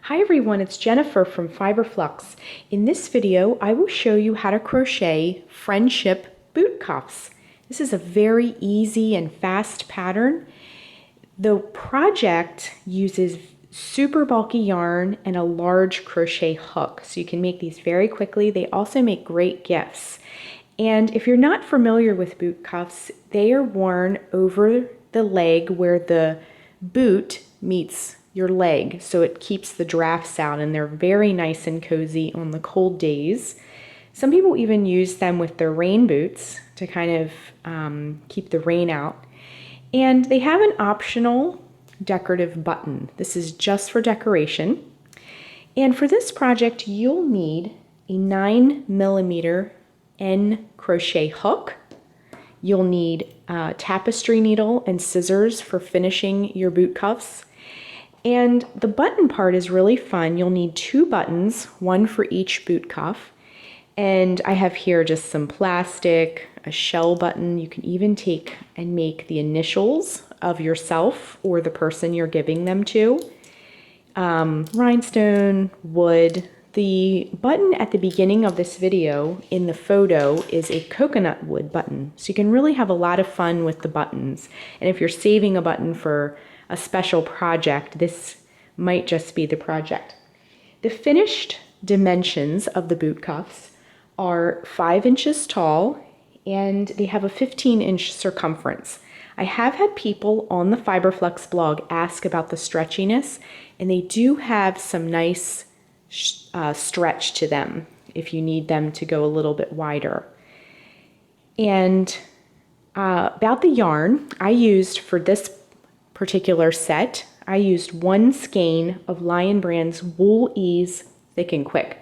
Hi everyone, it's Jennifer from Fiberflux. In this video, I will show you how to crochet friendship boot cuffs. This is a very easy and fast pattern. The project uses super bulky yarn and a large crochet hook, so you can make these very quickly. They also make great gifts. And if you're not familiar with boot cuffs, they are worn over the leg where the boot meets your leg, so it keeps the drafts out, and they're very nice and cozy on the cold days. Some people even use them with their rain boots to kind of keep the rain out. And they have an optional decorative button. This is just for decoration. And for this project, you'll need a 9mm N crochet hook. You'll need a tapestry needle and scissors for finishing your boot cuffs. And the button part is really fun. You'll need 2 buttons, one for each boot cuff. And I have here just some plastic, a shell button. You can even take and make the initials of yourself or the person you're giving them to. Rhinestone, wood. The button at the beginning of this video in the photo is a coconut wood button. So you can really have a lot of fun with the buttons. And if you're saving a button for a special project, this might just be the project. The finished dimensions of the boot cuffs are 5 inches tall and they have a 15-inch circumference. I have had people on the Fiberflux blog ask about the stretchiness, and they do have some nice stretch to them if you need them to go a little bit wider. And about the yarn I used for this particular set, I used 1 skein of Lion Brand's Wool Ease Thick and Quick.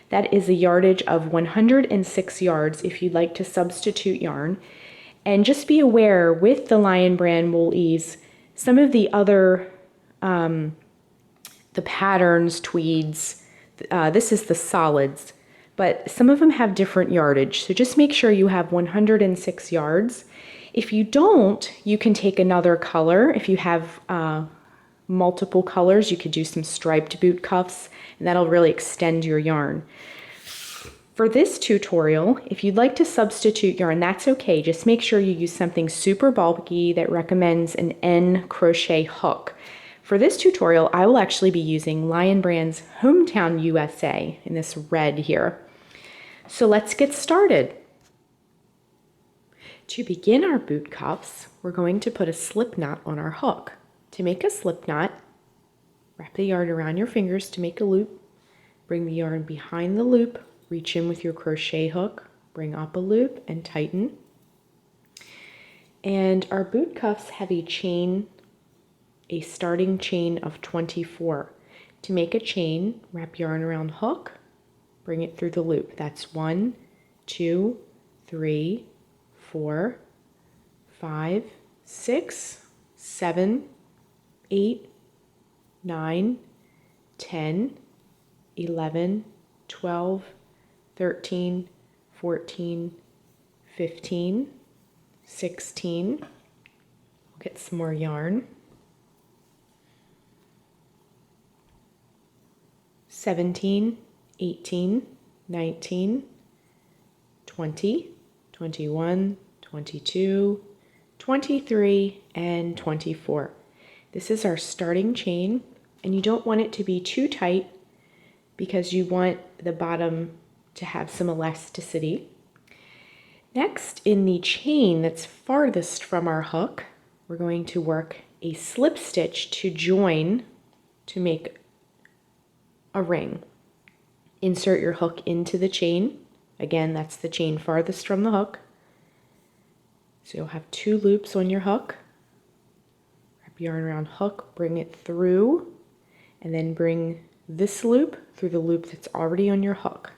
That is a yardage of 106 yards if you'd like to substitute yarn. And just be aware with the Lion Brand Wool Ease, some of the other, the patterns, tweeds, this is the solids, but some of them have different yardage. So just make sure you have 106 yards. If you don't, you can take another color. If you have multiple colors, you could do some striped boot cuffs, and that'll really extend your yarn. For this tutorial, if you'd like to substitute yarn, that's okay. Just make sure you use something super bulky that recommends an N crochet hook. For this tutorial, I will actually be using Lion Brand's Hometown USA in this red here. So let's get started. To begin our boot cuffs, we're going to put a slip knot on our hook. To make a slip knot, wrap the yarn around your fingers to make a loop. Bring the yarn behind the loop, reach in with your crochet hook, bring up a loop and tighten. And our boot cuffs have a chain, a starting chain of 24. To make a chain, wrap yarn around hook, bring it through the loop. That's 1, 2, 3, 4, 5, 6, 7, 8, 9, 10, 11, 12, 13, 14, 15, 16. We'll get some more yarn. 17, 18, 19, 20, 21, 22, 23, and 24. This is our starting chain, and you don't want it to be too tight because you want the bottom to have some elasticity. Next, in the chain that's farthest from our hook, we're going to work a slip stitch to join to make a ring. Insert your hook into the chain. Again, that's the chain farthest from the hook. So you'll have 2 loops on your hook. Wrap yarn around hook, bring it through, and then bring this loop through the loop that's already on your hook.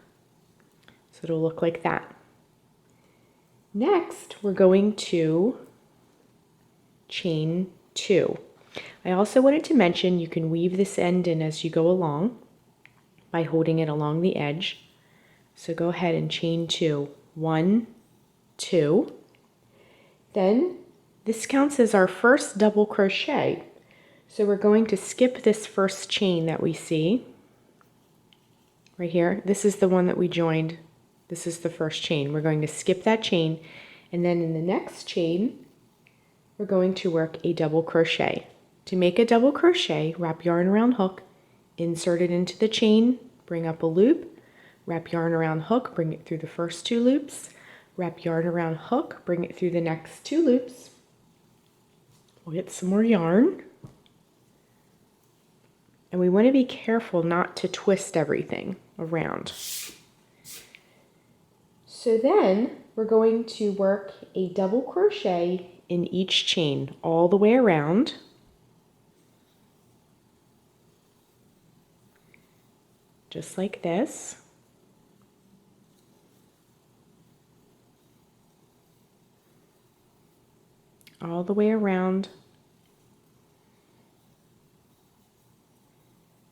So it'll look like that. Next, we're going to chain 2. I also wanted to mention you can weave this end in as you go along by holding it along the edge. So go ahead and chain 2. 1, 2. Then this counts as our first double crochet. So we're going to skip this first chain that we see right here. This is the one that we joined. This is the first chain. We're going to skip that chain, and then in the next chain, we're going to work a double crochet. To make a double crochet, wrap yarn around hook, insert it into the chain, bring up a loop, wrap yarn around hook, bring it through the first 2 loops, wrap yarn around hook, bring it through the next 2 loops. We'll get some more yarn. And we want to be careful not to twist everything around. So then we're going to work a double crochet in each chain all the way around. Just like this. All the way around.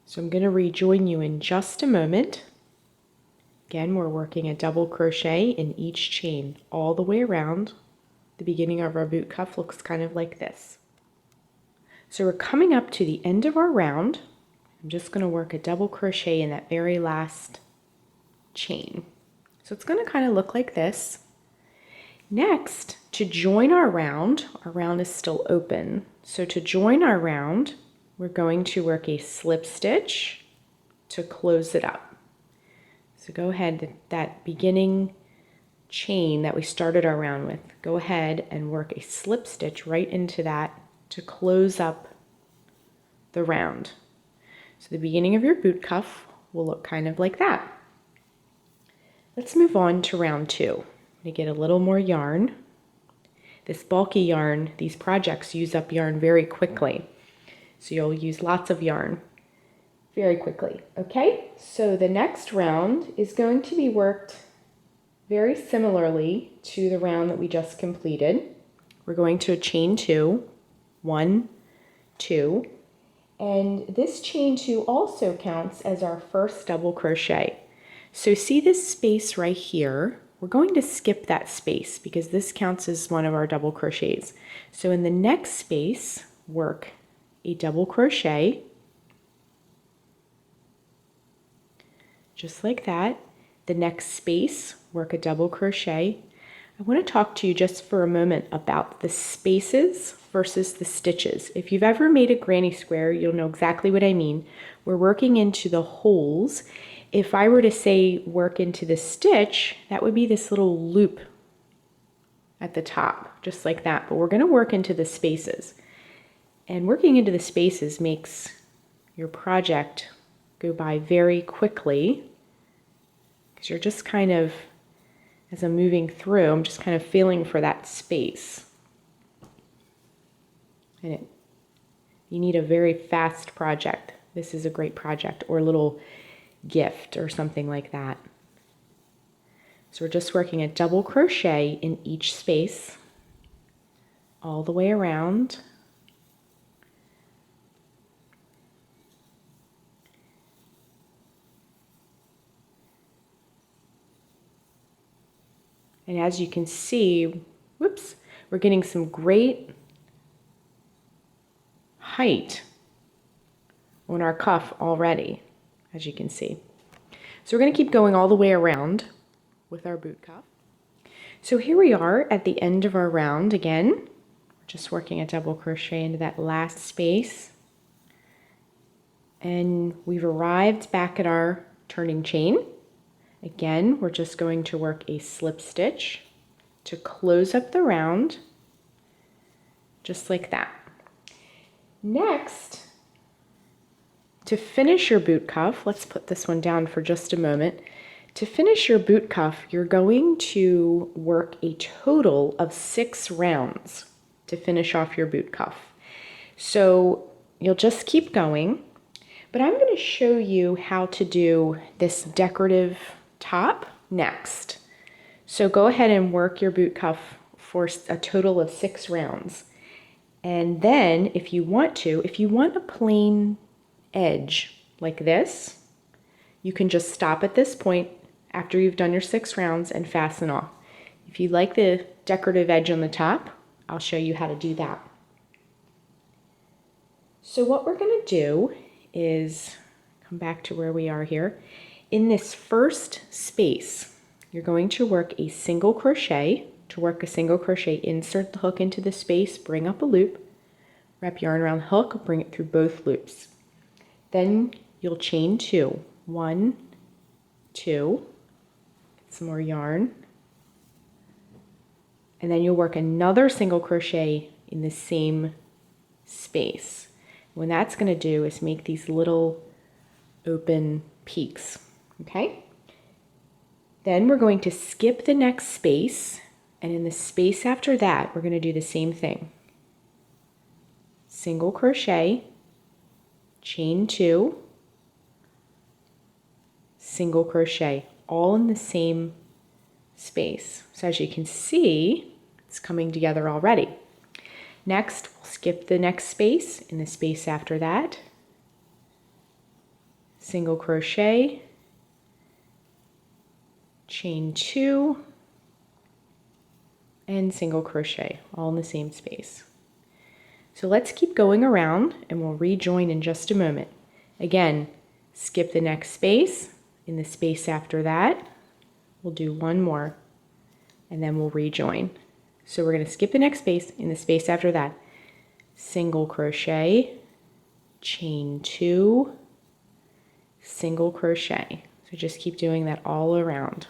So I'm going to rejoin you in just a moment. Again, we're working a double crochet in each chain all the way around. The beginning of our boot cuff looks kind of like this. So we're coming up to the end of our round. I'm just going to work a double crochet in that very last chain. So it's going to kind of look like this. Next, to join our round is still open. So to join our round, we're going to work a slip stitch to close it up. So go ahead, that beginning chain that we started our round with, go ahead and work a slip stitch right into that to close up the round. So the beginning of your boot cuff will look kind of like that. Let's move on to round 2. I'm going to get a little more yarn. This bulky yarn, these projects use up yarn very quickly. So you'll use lots of yarn very quickly. Okay, so the next round is going to be worked very similarly to the round that we just completed. We're going to chain 2, 1, 2, and this chain 2 also counts as our first double crochet. So see this space right here? We're going to skip that space because this counts as one of our double crochets. So in the next space, work a double crochet, just like that. The next space, work a double crochet. I want to talk to you just for a moment about the spaces versus the stitches. If you've ever made a granny square, you'll know exactly what I mean. We're working into the holes. If I were to say work into the stitch, that would be this little loop at the top, just like that. But we're going to work into the spaces. And working into the spaces makes your project go by very quickly. Because you're just kind of, as I'm moving through, I'm just kind of feeling for that space. And you need a very fast project. This is a great project, or a little gift or something like that. So we're just working a double crochet in each space, all the way around. And as you can see, whoops, we're getting some great height on our cuff already, as you can see. So we're going to keep going all the way around with our boot cuff. So here we are at the end of our round again. We're just working a double crochet into that last space. And we've arrived back at our turning chain. Again, we're just going to work a slip stitch to close up the round, just like that. Next, to finish your boot cuff, let's put this one down for just a moment. To finish your boot cuff, you're going to work a total of 6 rounds to finish off your boot cuff. So you'll just keep going, but I'm going to show you how to do this decorative top next. So go ahead and work your boot cuff for a total of 6 rounds. And then if you want a plain edge like this, you can just stop at this point after you've done your 6 rounds and fasten off. If you like the decorative edge on the top, I'll show you how to do that. So what we're going to do is come back to where we are here. In this first space, you're going to work a single crochet. To work a single crochet, insert the hook into the space, bring up a loop, wrap yarn around the hook, bring it through both loops. Then you'll chain 2. 1, 2, get some more yarn, and then you'll work another single crochet in the same space. What that's going to do is make these little open peaks, okay? Then we're going to skip the next space, and in the space after that, we're going to do the same thing. Single crochet, chain 2, single crochet, all in the same space. So as you can see, it's coming together already. Next, we'll skip the next space. In the space after that, single crochet, chain 2, and single crochet, all in the same space. So let's keep going around and we'll rejoin in just a moment. Again, skip the next space. In the space after that, we'll do one more and then we'll rejoin. So we're going to skip the next space. In the space after that, single crochet, chain 2, single crochet. So just keep doing that all around.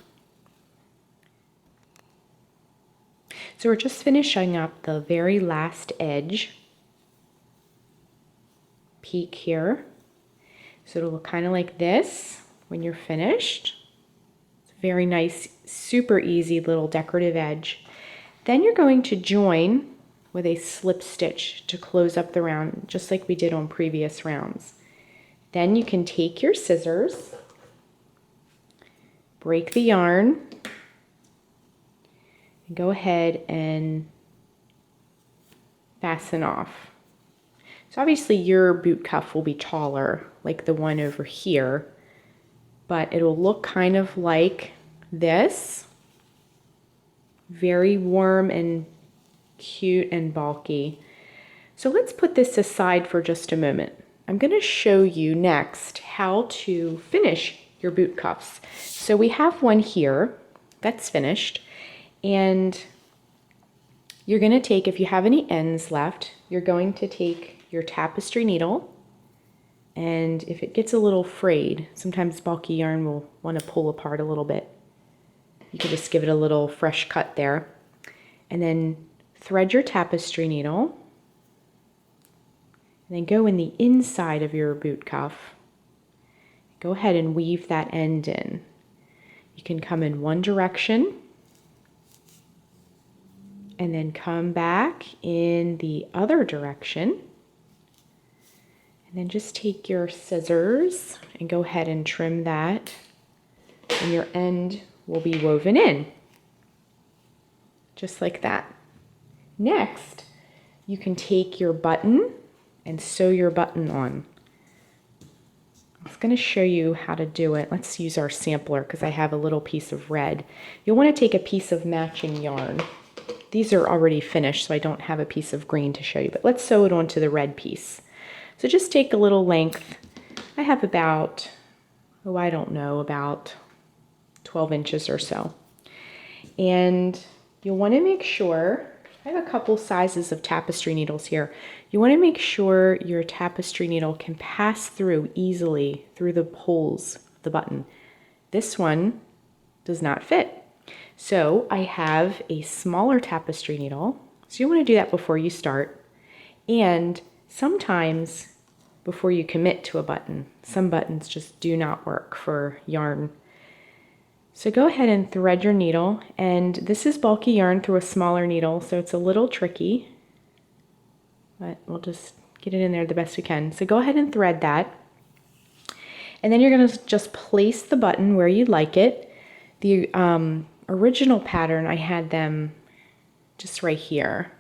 So we're just finishing up the very last edge peak here. So it'll look kind of like this when you're finished. It's a very nice, super easy little decorative edge. Then you're going to join with a slip stitch to close up the round, just like we did on previous rounds. Then you can take your scissors, break the yarn, and go ahead and fasten off. So obviously your boot cuff will be taller, like the one over here, but it'll look kind of like this. Very warm and cute and bulky. So let's put this aside for just a moment. I'm going to show you next how to finish your boot cuffs. So we have one here that's finished, and you're going to take, if you have any ends left, you're going to take your tapestry needle, and if it gets a little frayed, sometimes bulky yarn will want to pull apart a little bit. You can just give it a little fresh cut there. And then thread your tapestry needle. And then go in the inside of your boot cuff. Go ahead and weave that end in. You can come in one direction and then come back in the other direction. And then just take your scissors and go ahead and trim that, and your end will be woven in, just like that. Next, you can take your button and sew your button on. I was going to show you how to do it. Let's use our sampler because I have a little piece of red. You'll want to take a piece of matching yarn. These are already finished, so I don't have a piece of green to show you, but let's sew it onto the red piece. So just take a little length. I have about, I don't know, about 12 inches or so. And you'll want to make sure, I have a couple sizes of tapestry needles here. You want to make sure your tapestry needle can pass through easily through the holes of the button. This one does not fit. So I have a smaller tapestry needle. So you want to do that before you start. And sometimes before you commit to a button, some buttons just do not work for yarn. So go ahead and thread your needle, and this is bulky yarn through a smaller needle, so it's a little tricky, but we'll just get it in there the best we can. So go ahead and thread that, and then you're going to just place the button where you'd like it. The original pattern, I had them just right here.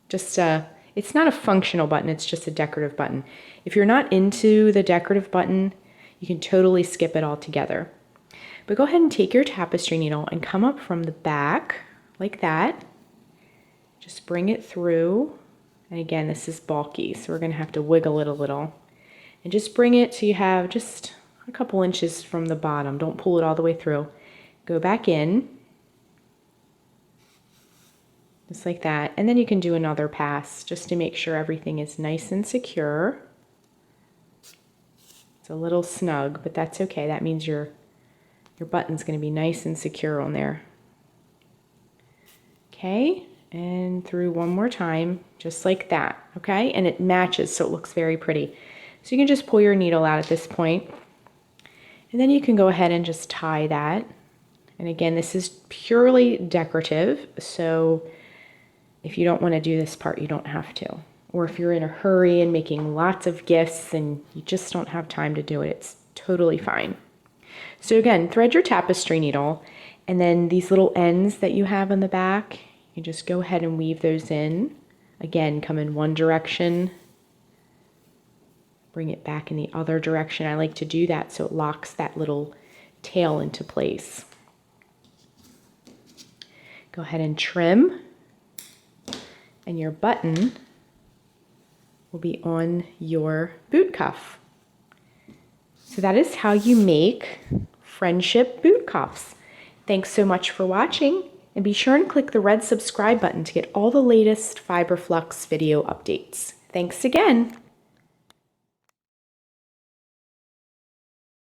It's not a functional button, it's just a decorative button. If you're not into the decorative button, you can totally skip it altogether. But go ahead and take your tapestry needle and come up from the back like that. Just bring it through And again, this is bulky, so we're going to have to wiggle it a little. And just bring it so you have just a couple inches from the bottom. Don't pull it all the way through. Go back in, just like that. And then you can do another pass just to make sure everything is nice and secure. It's a little snug, but that's okay. That means your button's going to be nice and secure on there. Okay, and through one more time, just like that, okay? And it matches, so it looks very pretty. So you can just pull your needle out at this point, and then you can go ahead and just tie that. And again, this is purely decorative, so if you don't want to do this part, you don't have to. Or if you're in a hurry and making lots of gifts and you just don't have time to do it, it's totally fine. So again, thread your tapestry needle, and then these little ends that you have on the back, you just go ahead and weave those in. Again, come in one direction, bring it back in the other direction. I like to do that so it locks that little tail into place. Go ahead and trim, and your button will be on your boot cuff. So that is how you make friendship boot cuffs. Thanks so much for watching, and be sure and click the red subscribe button to get all the latest Fiber Flux video updates. Thanks again.